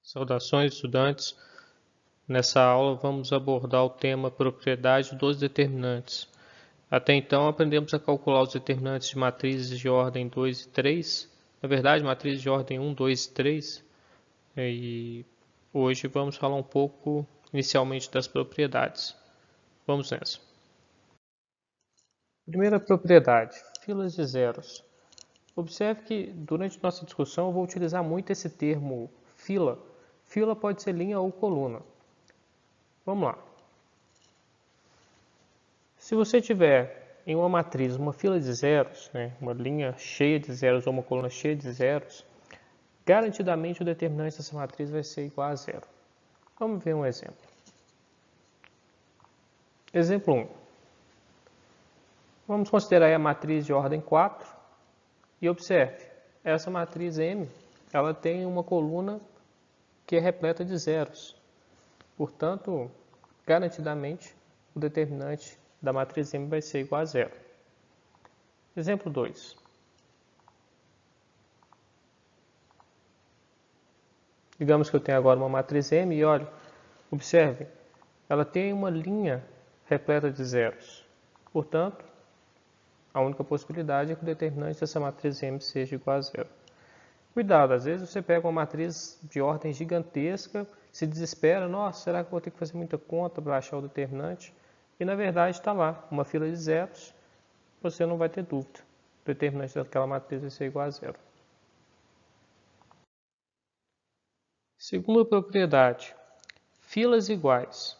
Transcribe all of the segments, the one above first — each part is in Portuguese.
Saudações, estudantes. Nessa aula vamos abordar o tema propriedade dos determinantes. Até então aprendemos a calcular os determinantes de matrizes de ordem 2 e 3. Na verdade, matrizes de ordem 1, 2 e 3. E hoje vamos falar um pouco inicialmente das propriedades. Vamos nessa. Primeira propriedade, filas de zeros. Observe que durante nossa discussão eu vou utilizar muito esse termo fila. Fila pode ser linha ou coluna. Vamos lá. Se você tiver em uma matriz uma fila de zeros, uma linha cheia de zeros ou uma coluna cheia de zeros, garantidamente o determinante dessa matriz vai ser igual a zero. Vamos ver um exemplo. Exemplo 1. Vamos considerar a matriz de ordem 4 e observe, essa matriz M ela tem uma coluna que é repleta de zeros. Portanto, garantidamente, o determinante da matriz M vai ser igual a zero. Exemplo 2. Digamos que eu tenho agora uma matriz M e olha, observe, ela tem uma linha repleta de zeros. Portanto, a única possibilidade é que o determinante dessa matriz M seja igual a zero. Cuidado, às vezes você pega uma matriz de ordem gigantesca, se desespera, nossa, será que eu vou ter que fazer muita conta para achar o determinante? E na verdade está lá, uma fila de zeros, você não vai ter dúvida. O determinante daquela matriz vai ser igual a zero. Segunda propriedade, filas iguais.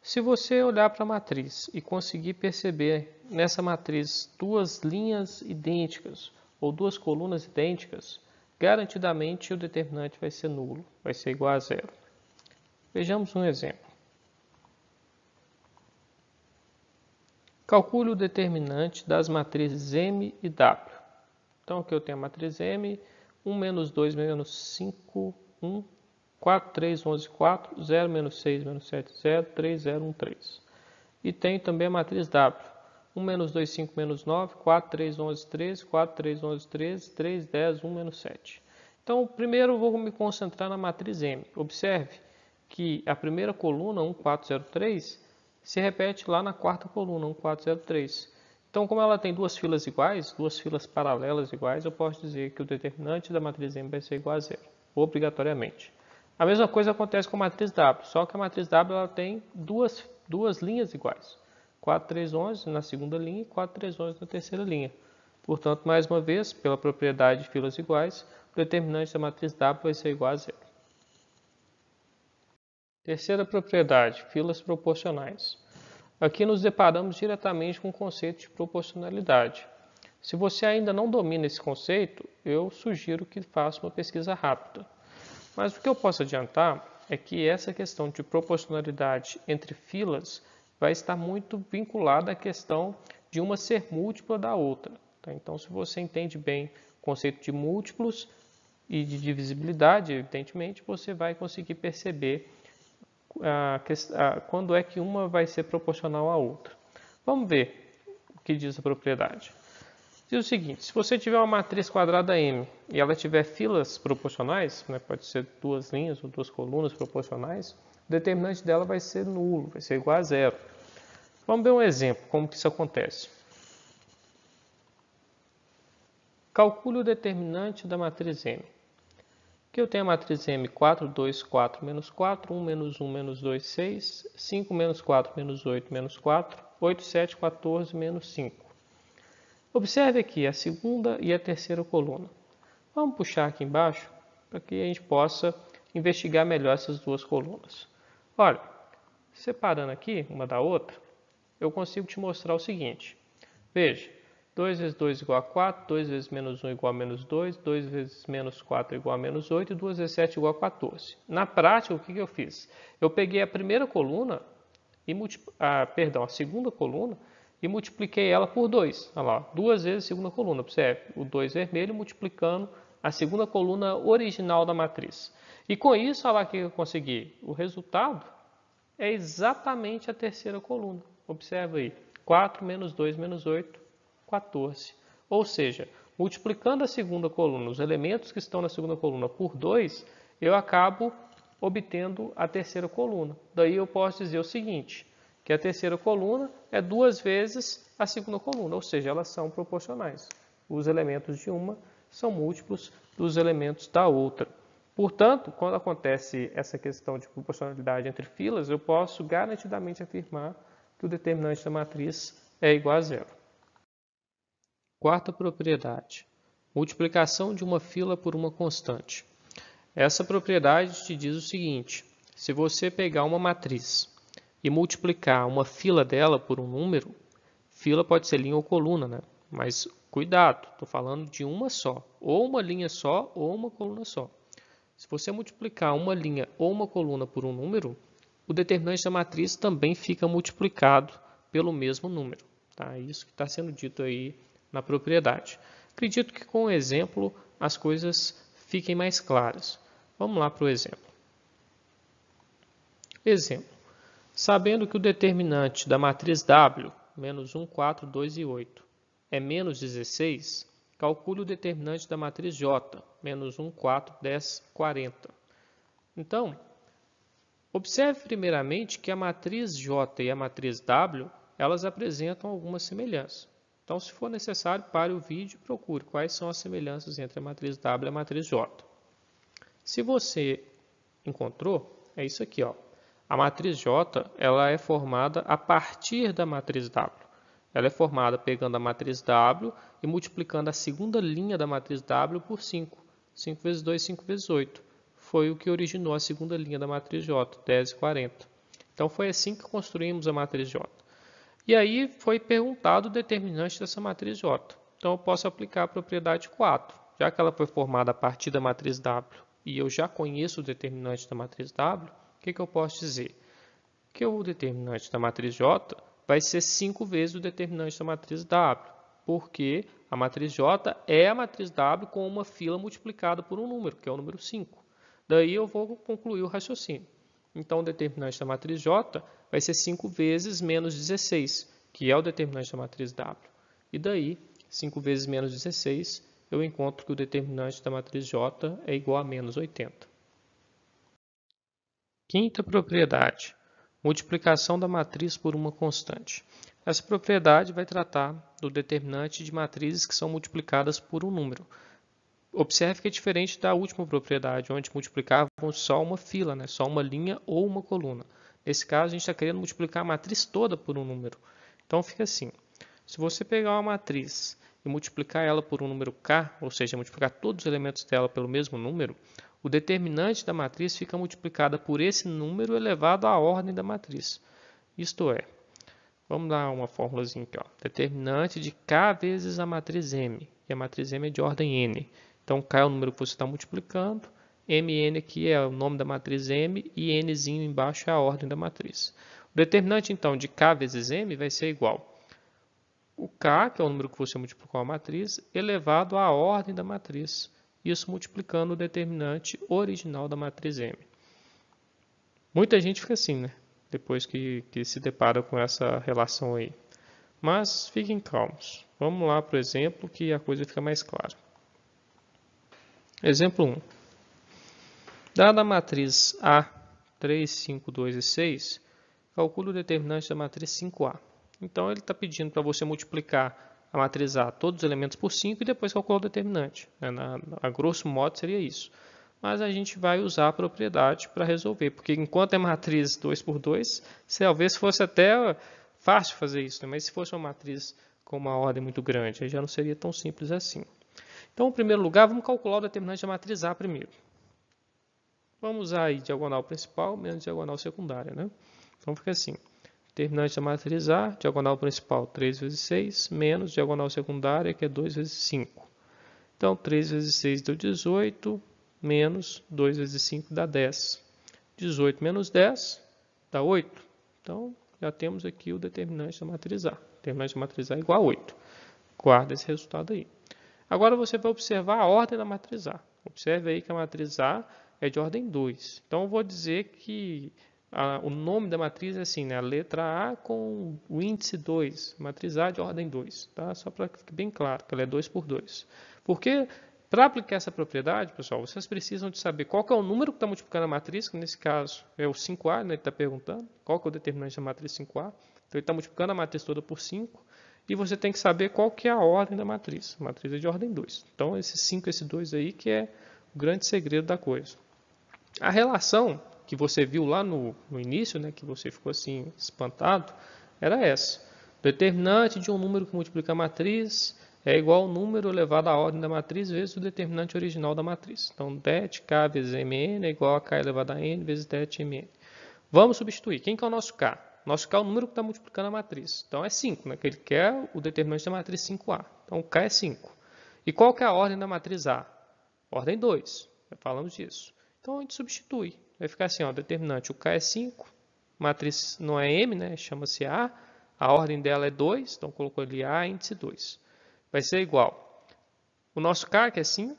Se você olhar para a matriz e conseguir perceber nessa matriz duas linhas idênticas ou duas colunas idênticas, garantidamente o determinante vai ser nulo, vai ser igual a zero. Vejamos um exemplo. Calcule o determinante das matrizes M e W. Então aqui eu tenho a matriz M, 1 menos 2 menos 5, 1, 4, 3, 11, 4, 0, menos 6, menos 7, 0, 3, 0, 1, 3. E tenho também a matriz W. 1 menos 2, 5, menos 9, 4, 3, 11, 13, 4, 3, 11, 13, 3, 10, 1, menos 7. Então, primeiro eu vou me concentrar na matriz M. Observe que a primeira coluna, 1, 4, 0, 3, se repete lá na quarta coluna, 1, 4, 0, 3. Então, como ela tem duas filas iguais, duas filas paralelas iguais, eu posso dizer que o determinante da matriz M vai ser igual a zero, obrigatoriamente. A mesma coisa acontece com a matriz W, só que a matriz W ela tem duas linhas iguais. 4, 3, 11 na segunda linha e 4, 3, 11 na terceira linha. Portanto, mais uma vez, pela propriedade de filas iguais, o determinante da matriz W vai ser igual a zero. Terceira propriedade, filas proporcionais. Aqui nos deparamos diretamente com o conceito de proporcionalidade. Se você ainda não domina esse conceito, eu sugiro que faça uma pesquisa rápida. Mas o que eu posso adiantar é que essa questão de proporcionalidade entre filas vai estar muito vinculada à questão de uma ser múltipla da outra. Tá? Então, se você entende bem o conceito de múltiplos e de divisibilidade, evidentemente, você vai conseguir perceber quando é que uma vai ser proporcional à outra. Vamos ver o que diz a propriedade. Diz o seguinte, se você tiver uma matriz quadrada M e ela tiver filas proporcionais, pode ser duas linhas ou duas colunas proporcionais, o determinante dela vai ser nulo, vai ser igual a zero. Vamos ver um exemplo, como que isso acontece. Calcule o determinante da matriz M. Aqui eu tenho a matriz M 4, 2, 4, menos 4, 1, menos 1, menos 2, 6, 5, menos 4, menos 8, menos 4, 8, 7, 14, menos 5. Observe aqui a segunda e a terceira coluna. Vamos puxar aqui embaixo para que a gente possa investigar melhor essas duas colunas. Olha, separando aqui uma da outra, eu consigo te mostrar o seguinte. Veja, 2 vezes 2 igual a 4, 2 vezes menos 1 igual a menos 2, 2 vezes menos 4 igual a menos 8 e 2 vezes 7 igual a 14. Na prática, o que eu fiz? Eu peguei a primeira coluna, a segunda coluna, e multipliquei ela por 2. Olha lá, duas vezes a segunda coluna. Observe, o 2 vermelho multiplicando a segunda coluna original da matriz. E com isso, olha lá o que eu consegui. O resultado é exatamente a terceira coluna. Observe aí, 4 menos 2 menos 8, 14. Ou seja, multiplicando a segunda coluna, os elementos que estão na segunda coluna por 2, eu acabo obtendo a terceira coluna. Daí eu posso dizer o seguinte, que a terceira coluna é 2 vezes a segunda coluna, ou seja, elas são proporcionais. Os elementos de uma são múltiplos dos elementos da outra. Portanto, quando acontece essa questão de proporcionalidade entre filas, eu posso garantidamente afirmar que o determinante da matriz é igual a zero. Quarta propriedade, multiplicação de uma fila por uma constante. Essa propriedade te diz o seguinte, se você pegar uma matriz e multiplicar uma fila dela por um número, fila pode ser linha ou coluna, né? Mas cuidado, estou falando de uma só, ou uma linha só ou uma coluna só. Se você multiplicar uma linha ou uma coluna por um número, o determinante da matriz também fica multiplicado pelo mesmo número. Tá? Isso que está sendo dito aí na propriedade. Acredito que com o exemplo as coisas fiquem mais claras. Vamos lá para o exemplo. Exemplo. Sabendo que o determinante da matriz W, menos 1, 4, 2 e 8, é menos 16, calcule o determinante da matriz J, menos 1, 4, 10, 40. Então, observe primeiramente que a matriz J e a matriz W, elas apresentam algumas semelhanças. Então, se for necessário, pare o vídeo e procure quais são as semelhanças entre a matriz W e a matriz J. Se você encontrou, é isso aqui, ó. A matriz J, ela é formada a partir da matriz W. Ela é formada pegando a matriz W e multiplicando a segunda linha da matriz W por 5. 5 vezes 2, 5 vezes 8. Foi o que originou a segunda linha da matriz J, 10 e 40. Então, foi assim que construímos a matriz J. E aí, foi perguntado o determinante dessa matriz J. Então, eu posso aplicar a propriedade 4. Já que ela foi formada a partir da matriz W e eu já conheço o determinante da matriz W, o que eu posso dizer? Que o determinante da matriz J vai ser 5 vezes o determinante da matriz W, porque a matriz J é a matriz W com uma fila multiplicada por um número, que é o número 5. Daí eu vou concluir o raciocínio. Então, o determinante da matriz J vai ser 5 vezes menos 16, que é o determinante da matriz W. E daí, 5 vezes menos 16, eu encontro que o determinante da matriz J é igual a menos 80. Quinta propriedade, multiplicação da matriz por uma constante. Essa propriedade vai tratar do determinante de matrizes que são multiplicadas por um número. Observe que é diferente da última propriedade, onde multiplicávamos só uma fila, né? Só uma linha ou uma coluna. Nesse caso, a gente está querendo multiplicar a matriz toda por um número. Então, fica assim. Se você pegar uma matriz e multiplicar ela por um número k, ou seja, multiplicar todos os elementos dela pelo mesmo número, o determinante da matriz fica multiplicada por esse número elevado à ordem da matriz. Isto é, vamos dar uma fórmulazinha aqui, ó. Determinante de k vezes a matriz M, e a matriz M é de ordem n. Então, k é o número que você está multiplicando, mn aqui é o nome da matriz M e nzinho embaixo é a ordem da matriz. O determinante, então, de k vezes m vai ser igual o k, que é o número que você multiplicou a matriz, elevado à ordem da matriz. Isso multiplicando o determinante original da matriz M. Muita gente fica assim, né? Depois que se depara com essa relação aí. Mas fiquem calmos. Vamos lá para o exemplo que a coisa fica mais clara. Exemplo 1. Dada a matriz A, 3, 5, 2 e 6, calcule o determinante da matriz 5A. Então, ele está pedindo para você multiplicar a matriz A, todos os elementos por 5 e depois calcular o determinante. A grosso modo seria isso. Mas a gente vai usar a propriedade para resolver, porque enquanto é matriz 2 por 2, talvez fosse até fácil fazer isso, né? Mas se fosse uma matriz com uma ordem muito grande, aí já não seria tão simples assim. Então, em primeiro lugar, vamos calcular o determinante da matriz A primeiro. Vamos usar aí diagonal principal menos diagonal secundária, né? Então, fica assim. Determinante da matriz A, diagonal principal 3 vezes 6, menos diagonal secundária, que é 2 vezes 5. Então, 3 vezes 6 deu 18, menos 2 vezes 5 dá 10. 18 menos 10 dá 8. Então, já temos aqui o determinante da matriz A. O determinante da matriz A é igual a 8. Guarda esse resultado aí. Agora, você vai observar a ordem da matriz A. Observe aí que a matriz A é de ordem 2. Então, eu vou dizer que o nome da matriz é assim, né? A letra A com o índice 2. Matriz A de ordem 2. Tá? Só para ficar bem claro que ela é 2 por 2. Por que Para aplicar essa propriedade, pessoal, vocês precisam de saber qual que é o número que está multiplicando a matriz, que nesse caso é o 5A, né? Ele está perguntando qual que é o determinante da matriz 5A. Então, ele está multiplicando a matriz toda por 5. E você tem que saber qual que é a ordem da matriz. A matriz é de ordem 2. Então, esse 5 e esse 2 aí que é o grande segredo da coisa. A relação que você viu lá no início, né, que você ficou assim espantado, era essa. O determinante de um número que multiplica a matriz é igual ao número elevado à ordem da matriz vezes o determinante original da matriz. Então, det k vezes mn é igual a k elevado a n vezes det mn. Vamos substituir. Quem que é o nosso k? Nosso k é o número que está multiplicando a matriz. Então, é 5, né? Que ele quer o determinante da matriz 5A. Então, o k é 5. E qual que é a ordem da matriz A? Ordem 2. Já falamos disso. Então, a gente substitui. Vai ficar assim, ó, determinante, o k é 5, matriz não é m, né? Chama-se A. A ordem dela é 2, então colocou ali A, índice 2. Vai ser igual. O nosso k, que é 5,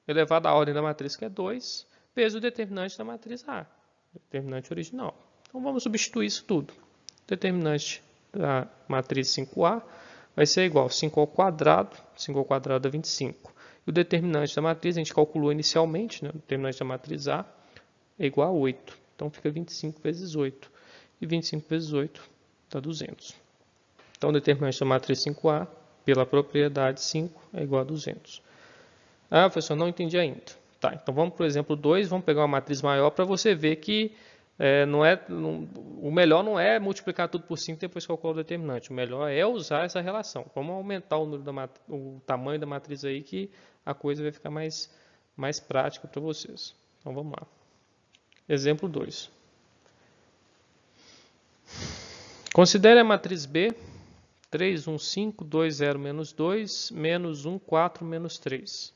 elevado à ordem da matriz, que é 2, vezes o determinante da matriz A, determinante original. Então, vamos substituir isso tudo. Determinante da matriz 5A vai ser igual a 5 ao quadrado é 25. E o determinante da matriz, a gente calculou inicialmente, né? O determinante da matriz A é igual a 8. Então, fica 25 vezes 8. E 25 vezes 8 dá 200. Então, o determinante da matriz 5A, pela propriedade 5, é igual a 200. Ah, professor, não entendi ainda. Tá, então vamos para o exemplo 2, vamos pegar uma matriz maior para você ver que o melhor não é multiplicar tudo por 5 e depois calcular o determinante. O melhor é usar essa relação. Vamos aumentar o tamanho da matriz aí que a coisa vai ficar mais prática para vocês. Então vamos lá. Exemplo 2. Considere a matriz B 3, 1, 5, 2, 0, menos 2, menos 1, 4, menos 3.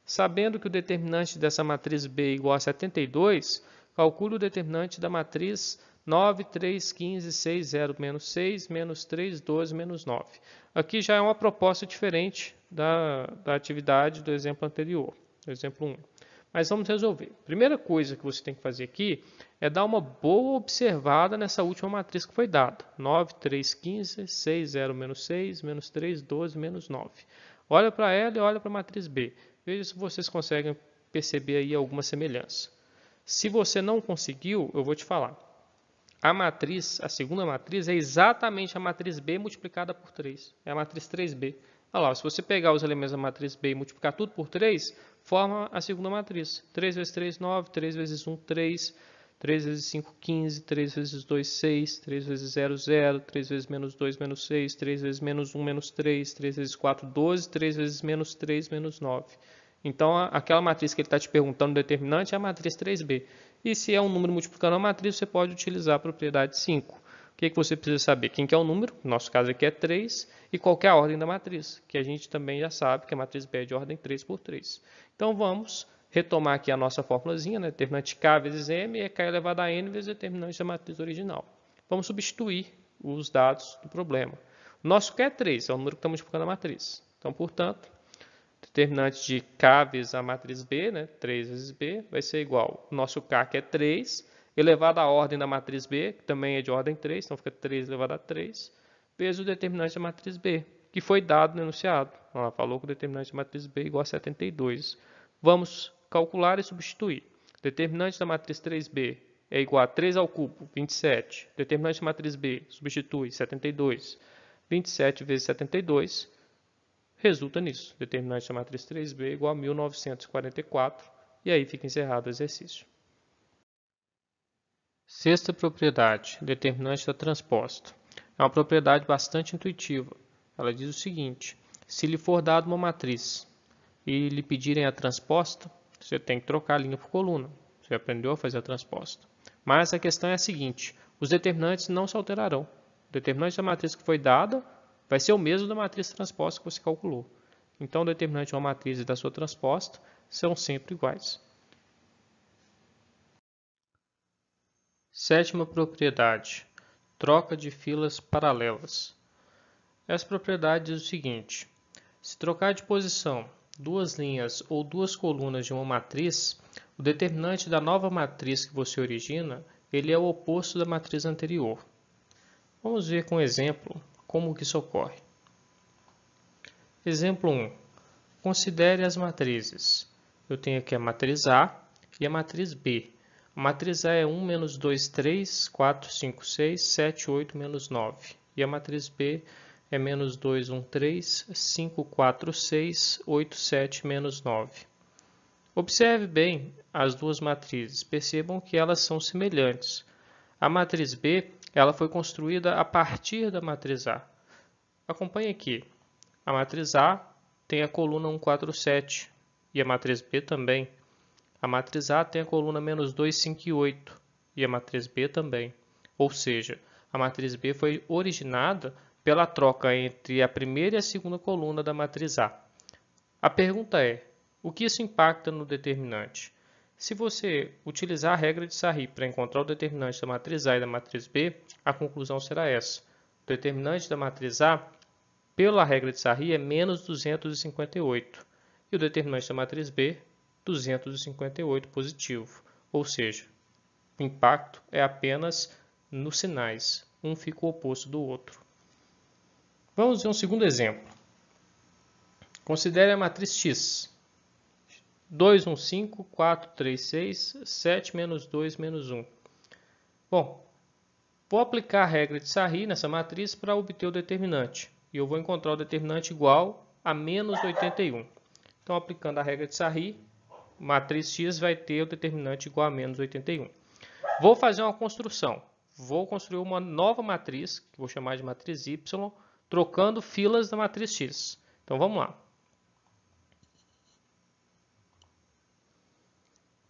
Sabendo que o determinante dessa matriz B é igual a 72, calcule o determinante da matriz 9, 3, 15, 6, 0, menos 6, menos 3, 12, menos 9. Aqui já é uma proposta diferente da atividade do exemplo anterior, do exemplo 1. Mas vamos resolver. Primeira coisa que você tem que fazer aqui é dar uma boa observada nessa última matriz que foi dada. 9, 3, 15, 6, 0, menos 6, menos 3, 12, menos 9. Olha para ela e olha para a matriz B. Veja se vocês conseguem perceber aí alguma semelhança. Se você não conseguiu, eu vou te falar. A segunda matriz, é exatamente a matriz B multiplicada por 3. É a matriz 3B. Olha lá, se você pegar os elementos da matriz B e multiplicar tudo por 3, forma a segunda matriz. 3 vezes 3, 9. 3 vezes 1, 3. 3 vezes 5, 15. 3 vezes 2, 6. 3 vezes 0, 0. 3 vezes menos 2, menos 6. 3 vezes menos 1, menos 3. 3 vezes 4, 12. 3 vezes menos 3, menos 9. Então, aquela matriz que ele está te perguntando, determinante, é a matriz 3B. E se é um número multiplicando a matriz, você pode utilizar a propriedade 5. O que você precisa saber? Quem que é o número? No nosso caso aqui é 3. E qual que é a ordem da matriz? Que a gente também já sabe que a matriz B é de ordem 3 por 3. Então, vamos retomar aqui a nossa fórmulazinha, né? Determinante K vezes M é K elevado a N vezes o determinante da matriz original. Vamos substituir os dados do problema. O nosso K é 3, é o número que está multiplicando a matriz. Então, portanto, determinante de K vezes a matriz B, né? 3 vezes B, vai ser igual ao nosso K, que é 3, elevado à ordem da matriz B, que também é de ordem 3, então fica 3 elevado a 3, vezes o determinante da matriz B, que foi dado no enunciado. Ela falou que o determinante da matriz B é igual a 72. Vamos calcular e substituir. Determinante da matriz 3B é igual a 3 ao cubo, 27. Determinante da matriz B, substitui, 72. 27 vezes 72, resulta nisso. Determinante da matriz 3B é igual a 1944. E aí fica encerrado o exercício. Sexta propriedade, determinante da transposta. É uma propriedade bastante intuitiva. Ela diz o seguinte: se lhe for dada uma matriz e lhe pedirem a transposta, você tem que trocar a linha por coluna. Você aprendeu a fazer a transposta. Mas a questão é a seguinte: os determinantes não se alterarão. O determinante da matriz que foi dada vai ser o mesmo da matriz transposta que você calculou. Então, o determinante de uma matriz e da sua transposta são sempre iguais. Sétima propriedade, troca de filas paralelas. Essa propriedade diz o seguinte: se trocar de posição duas linhas ou duas colunas de uma matriz, o determinante da nova matriz que você origina, ele é o oposto da matriz anterior. Vamos ver com um exemplo como que isso ocorre. Exemplo 1. Considere as matrizes. Eu tenho aqui a matriz A e a matriz B. A matriz A é 1, menos 2, 3, 4, 5, 6, 7, 8, menos 9. E a matriz B é menos 2, 1, 3, 5, 4, 6, 8, 7, menos 9. Observe bem as duas matrizes. Percebam que elas são semelhantes. A matriz B ela foi construída a partir da matriz A. Acompanhe aqui. A matriz A tem a coluna 1, 4, 7 e a matriz B também. A matriz A tem a coluna menos 2, 5 e 8 e a matriz B também. Ou seja, a matriz B foi originada pela troca entre a primeira e a segunda coluna da matriz A. A pergunta é, o que isso impacta no determinante? Se você utilizar a regra de Sarri para encontrar o determinante da matriz A e da matriz B, a conclusão será essa. O determinante da matriz A, pela regra de Sarri, é menos 258. E o determinante da matriz B, 258 positivo. Ou seja, o impacto é apenas nos sinais. Um fica o oposto do outro. Vamos ver um segundo exemplo. Considere a matriz X. 2, 1, 5, 4, 3, 6, 7, menos 2, menos 1. Bom, vou aplicar a regra de Sarri nessa matriz para obter o determinante. E eu vou encontrar o determinante igual a menos 81. Então, aplicando a regra de Sarri, matriz X vai ter o determinante igual a menos 81. Vou fazer uma construção. Vou construir uma nova matriz, que vou chamar de matriz Y, trocando filas da matriz X. Então, vamos lá.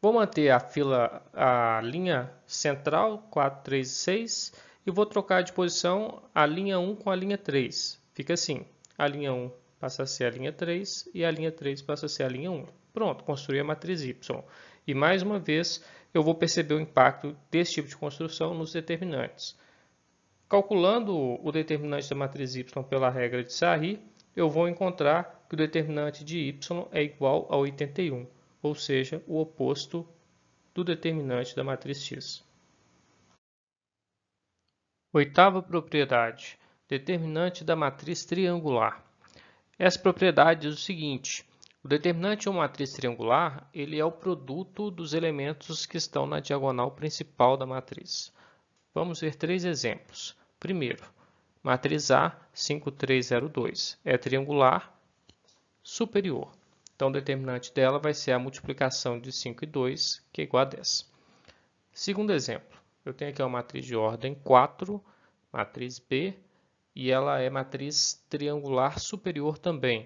Vou manter a linha central, 4, 3 e 6, e vou trocar de posição a linha 1 com a linha 3. Fica assim, a linha 1 passa a ser a linha 3 e a linha 3 passa a ser a linha 1. Pronto, construí a matriz Y. E mais uma vez, eu vou perceber o impacto desse tipo de construção nos determinantes. Calculando o determinante da matriz Y pela regra de Sarri, eu vou encontrar que o determinante de Y é igual a 81. Ou seja, o oposto do determinante da matriz X. Oitava propriedade, determinante da matriz triangular. Essa propriedade diz o seguinte, o determinante de uma matriz triangular ele é o produto dos elementos que estão na diagonal principal da matriz. Vamos ver três exemplos. Primeiro, matriz A 5302 é triangular superior. Então, o determinante dela vai ser a multiplicação de 5 e 2, que é igual a 10. Segundo exemplo, eu tenho aqui uma matriz de ordem 4, matriz B, e ela é matriz triangular superior também.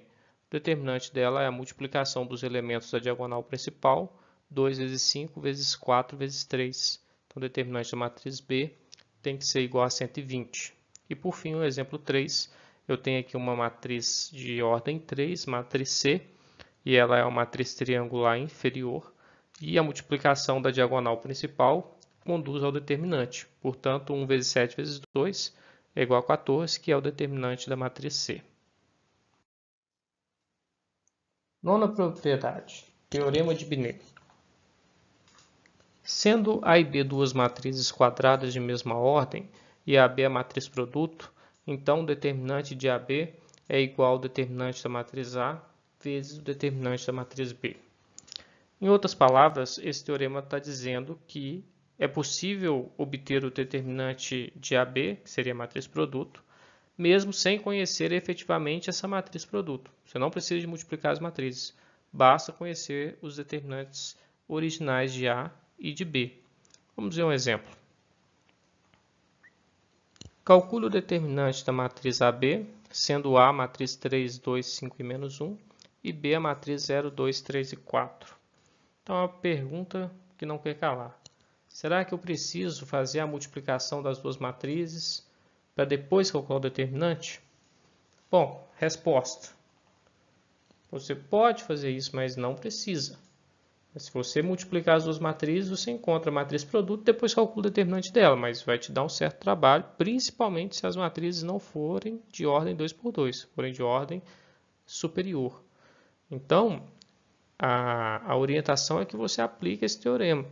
O determinante dela é a multiplicação dos elementos da diagonal principal, 2 vezes 5 vezes 4 vezes 3. Então, o determinante da matriz B tem que ser igual a 120. E, por fim, o exemplo 3, eu tenho aqui uma matriz de ordem 3, matriz C, e ela é uma matriz triangular inferior, e a multiplicação da diagonal principal conduz ao determinante. Portanto, 1 vezes 7 vezes 2 é igual a 14, que é o determinante da matriz C. Nona propriedade, teorema de Binet. Sendo A e B duas matrizes quadradas de mesma ordem, e AB a matriz produto, então o determinante de AB é igual ao determinante da matriz A vezes o determinante da matriz B. Em outras palavras, esse teorema está dizendo que é possível obter o determinante de AB, que seria a matriz produto, mesmo sem conhecer efetivamente essa matriz produto. Você não precisa de multiplicar as matrizes, basta conhecer os determinantes originais de A e de B. Vamos ver um exemplo. Calcule o determinante da matriz AB, sendo A a matriz 3, 2, 5 e menos 1, e B a matriz 0, 2, 3 e 4. Então, é uma pergunta que não quer calar. Será que eu preciso fazer a multiplicação das duas matrizes para depois calcular o determinante? Bom, resposta. Você pode fazer isso, mas não precisa. Se você multiplicar as duas matrizes, você encontra a matriz produto e depois calcula o determinante dela, mas vai te dar um certo trabalho, principalmente se as matrizes não forem de ordem 2 por 2, forem de ordem superior. Então, a orientação é que você aplique esse teorema,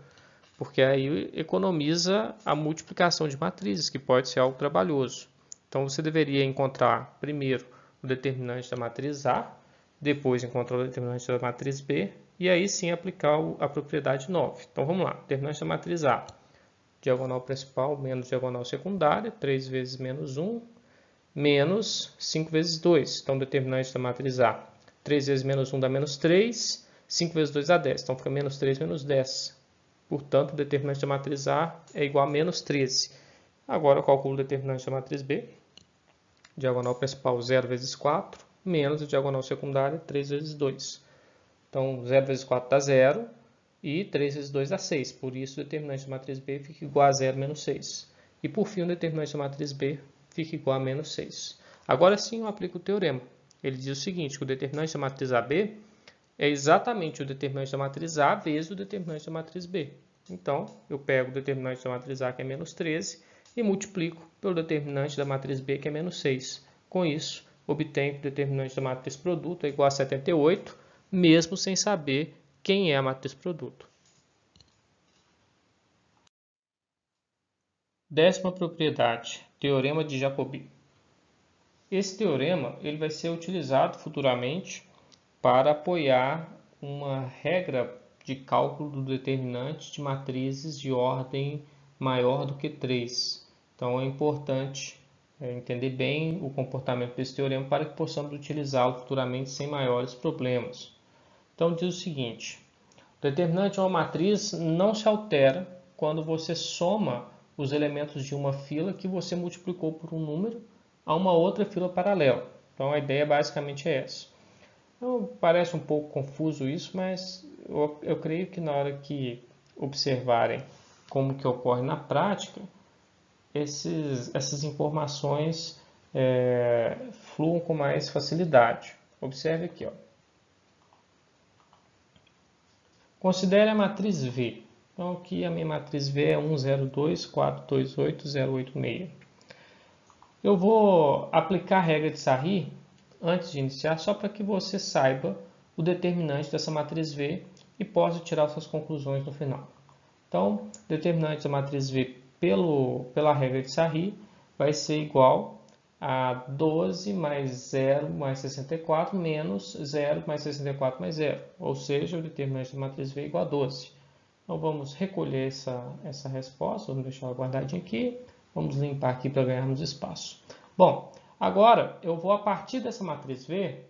porque aí economiza a multiplicação de matrizes, que pode ser algo trabalhoso. Então, você deveria encontrar primeiro o determinante da matriz A, depois encontrar o determinante da matriz B, e aí sim aplicar a propriedade 9. Então vamos lá, determinante da matriz A, diagonal principal menos diagonal secundária, 3 vezes menos 1, menos 5 vezes 2. Então determinante da matriz A, 3 vezes menos 1 dá menos 3, 5 vezes 2 dá 10, então fica menos 3 menos 10. Portanto, o determinante da matriz A é igual a menos 13. Agora eu calculo o determinante da matriz B, diagonal principal 0 vezes 4, menos a diagonal secundária 3 vezes 2. Então, 0 vezes 4 dá 0 e 3 vezes 2 dá 6. Por isso, o determinante da matriz B fica igual a 0 menos 6. E, por fim, o determinante da matriz B fica igual a menos 6. Agora sim, eu aplico o teorema. Ele diz o seguinte, que o determinante da matriz AB é exatamente o determinante da matriz A vezes o determinante da matriz B. Então, eu pego o determinante da matriz A, que é menos 13, e multiplico pelo determinante da matriz B, que é menos 6. Com isso, obtenho que o determinante da matriz produto é igual a 78, mesmo sem saber quem é a matriz produto. Décima propriedade, teorema de Jacobi. Esse teorema ele vai ser utilizado futuramente para apoiar uma regra de cálculo do determinante de matrizes de ordem maior do que 3. Então é importante entender bem o comportamento desse teorema para que possamos utilizá-lo futuramente sem maiores problemas. Então diz o seguinte, o determinante de uma matriz não se altera quando você soma os elementos de uma fila que você multiplicou por um número a uma outra fila paralela. Então a ideia basicamente é essa. Então, parece um pouco confuso isso, mas eu creio que na hora que observarem como que ocorre na prática, essas informações fluam com mais facilidade. Observe aqui, ó. Considere a matriz V. Então, aqui a minha matriz V é 1, 0, 2, 4, 2, 8, 0, 8, 6. Eu vou aplicar a regra de Sarri antes de iniciar, só para que você saiba o determinante dessa matriz V e possa tirar suas conclusões no final. Então, o determinante da matriz V pela regra de Sarri vai ser igual a 12 mais 0 mais 64 menos 0 mais 64 mais 0. Ou seja, o determinante da matriz V é igual a 12. Então, vamos recolher essa resposta, vamos deixar ela guardadinha aqui. Vamos limpar aqui para ganharmos espaço. Bom, agora eu vou, a partir dessa matriz V,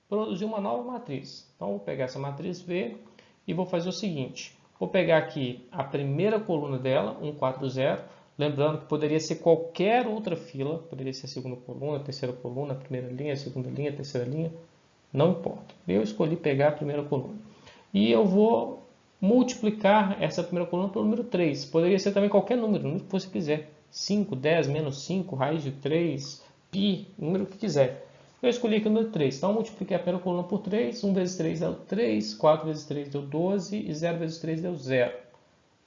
produzir uma nova matriz. Então, vou pegar essa matriz V e vou fazer o seguinte. Vou pegar aqui a primeira coluna dela, 1, 4, 0. Lembrando que poderia ser qualquer outra fila. Poderia ser a segunda coluna, a terceira coluna, a primeira linha, a segunda linha, a terceira linha. Não importa. Eu escolhi pegar a primeira coluna. E eu vou multiplicar essa primeira coluna pelo número 3. Poderia ser também qualquer número, o número que você quiser. 5, 10, menos 5, raiz de 3, π, o número que quiser. Eu escolhi aqui o número 3, então eu multipliquei a primeira coluna por 3, 1 vezes 3 deu 3, 4 vezes 3 deu 12 e 0 vezes 3 deu 0.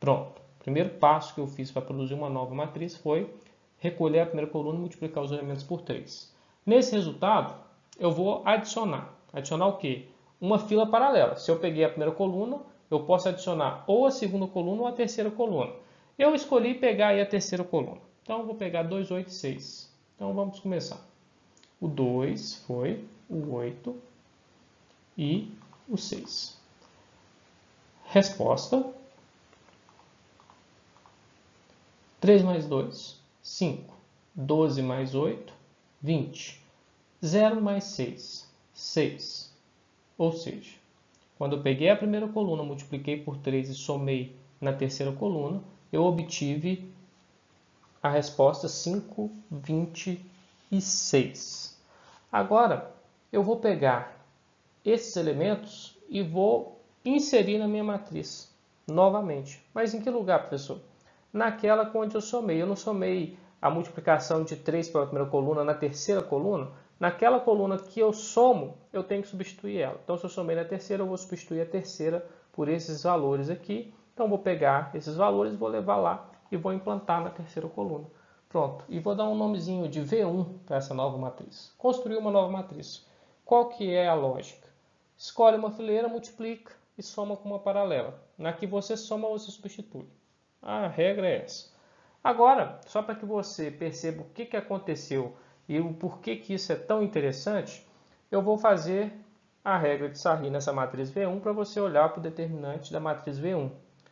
Pronto. O primeiro passo que eu fiz para produzir uma nova matriz foi recolher a primeira coluna e multiplicar os elementos por 3. Nesse resultado, eu vou adicionar. Adicionar o quê? Uma fila paralela. Se eu peguei a primeira coluna, eu posso adicionar ou a segunda coluna ou a terceira coluna. Eu escolhi pegar aí a terceira coluna. Então, eu vou pegar 2, 8 e 6. Então, vamos começar. O 2 foi o 8 e o 6. Resposta. 3 mais 2, 5. 12 mais 8, 20. 0 mais 6, 6. Ou seja, quando eu peguei a primeira coluna, multipliquei por 3 e somei na terceira coluna, eu obtive a resposta 5, 26. Agora, eu vou pegar esses elementos e vou inserir na minha matriz novamente. Mas em que lugar, professor? Naquela onde eu somei. Eu não somei a multiplicação de 3 pela primeira coluna na terceira coluna. Naquela coluna que eu somo, eu tenho que substituir ela. Então, se eu somei na terceira, eu vou substituir a terceira por esses valores aqui. Então, vou pegar esses valores, vou levar lá e vou implantar na terceira coluna. Pronto. E vou dar um nomezinho de V1 para essa nova matriz. Construir uma nova matriz. Qual que é a lógica? Escolhe uma fileira, multiplica e soma com uma paralela. Na que você soma, você substitui. A regra é essa. Agora, só para que você perceba o que aconteceu e o porquê que isso é tão interessante, eu vou fazer a regra de Sarri nessa matriz V1 para você olhar para o determinante da matriz V1.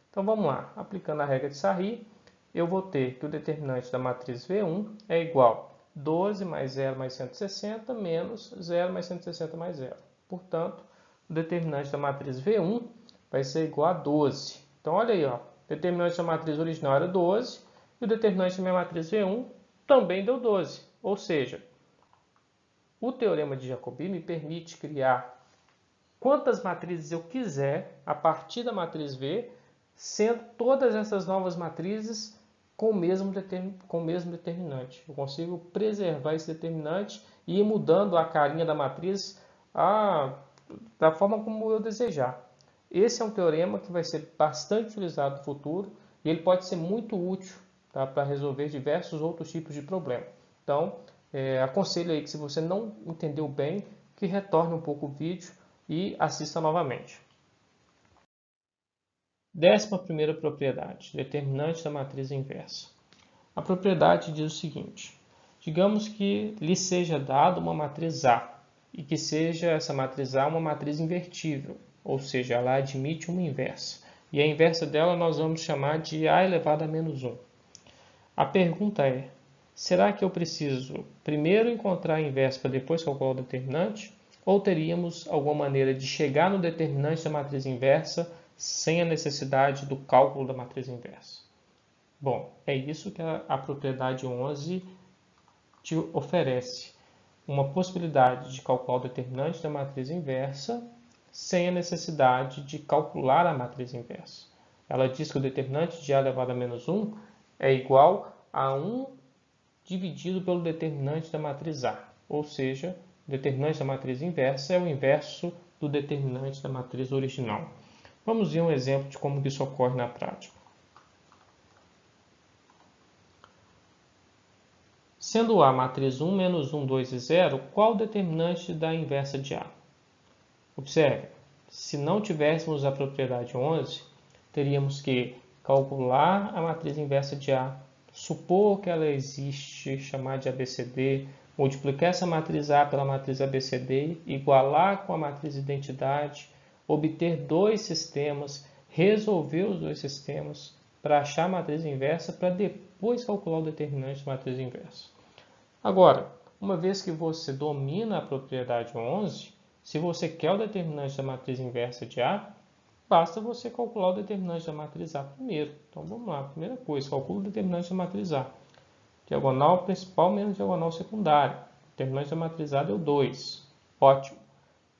Então vamos lá, aplicando a regra de Sarri, eu vou ter que o determinante da matriz V1 é igual a 12 mais 0 mais 160 menos 0 mais 160 mais 0. Portanto, o determinante da matriz V1 vai ser igual a 12. Então olha aí, ó, o determinante da matriz original era 12 e o determinante da minha matriz V1 também deu 12. Ou seja, o teorema de Jacobi me permite criar quantas matrizes eu quiser a partir da matriz V, sendo todas essas novas matrizes com o mesmo determinante. Eu consigo preservar esse determinante e ir mudando a carinha da matriz da forma como eu desejar. Esse é um teorema que vai ser bastante utilizado no futuro e ele pode ser muito útil, tá, para resolver diversos outros tipos de problema. Então, aconselho aí que se você não entendeu bem, que retorne um pouco o vídeo e assista novamente. 11ª propriedade, determinante da matriz inversa. A propriedade diz o seguinte: digamos que lhe seja dada uma matriz A e que seja essa matriz A uma matriz invertível, ou seja, ela admite uma inversa. E a inversa dela nós vamos chamar de A elevado a menos 1. A pergunta é: será que eu preciso primeiro encontrar a inversa para depois calcular o determinante? Ou teríamos alguma maneira de chegar no determinante da matriz inversa sem a necessidade do cálculo da matriz inversa? Bom, é isso que a propriedade 11 te oferece. Uma possibilidade de calcular o determinante da matriz inversa sem a necessidade de calcular a matriz inversa. Ela diz que o determinante de A elevado a menos 1 é igual a 1 dividido pelo determinante da matriz A. Ou seja, o determinante da matriz inversa é o inverso do determinante da matriz original. Vamos ver um exemplo de como isso ocorre na prática. Sendo A a matriz 1, menos 1, 2 e 0, qual o determinante da inversa de A? Observe, se não tivéssemos a propriedade 11, teríamos que calcular a matriz inversa de A, supor que ela existe, chamar de ABCD, multiplicar essa matriz A pela matriz ABCD, igualar com a matriz identidade, obter dois sistemas, resolver os dois sistemas para achar a matriz inversa, para depois calcular o determinante da matriz inversa. Agora, uma vez que você domina a propriedade 11, se você quer o determinante da matriz inversa de A, basta você calcular o determinante da matriz A primeiro. Então vamos lá, primeira coisa, calcula o determinante da matriz A. Diagonal principal menos diagonal secundária. O determinante da matriz A deu 2. Ótimo.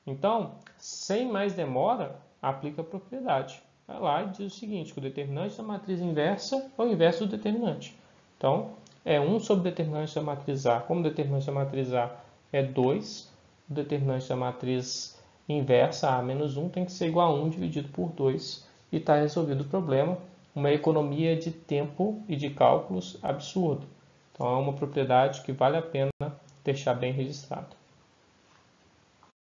Então, sem mais demora, aplica a propriedade. Vai lá e diz o seguinte, que o determinante da matriz inversa é o inverso do determinante. Então, é 1 sobre o determinante da matriz A. Como o determinante da matriz A é 2, o determinante da matriz inversa, A menos 1, tem que ser igual a 1 dividido por 2. E está resolvido o problema. Uma economia de tempo e de cálculos absurdo. Então, é uma propriedade que vale a pena deixar bem registrado.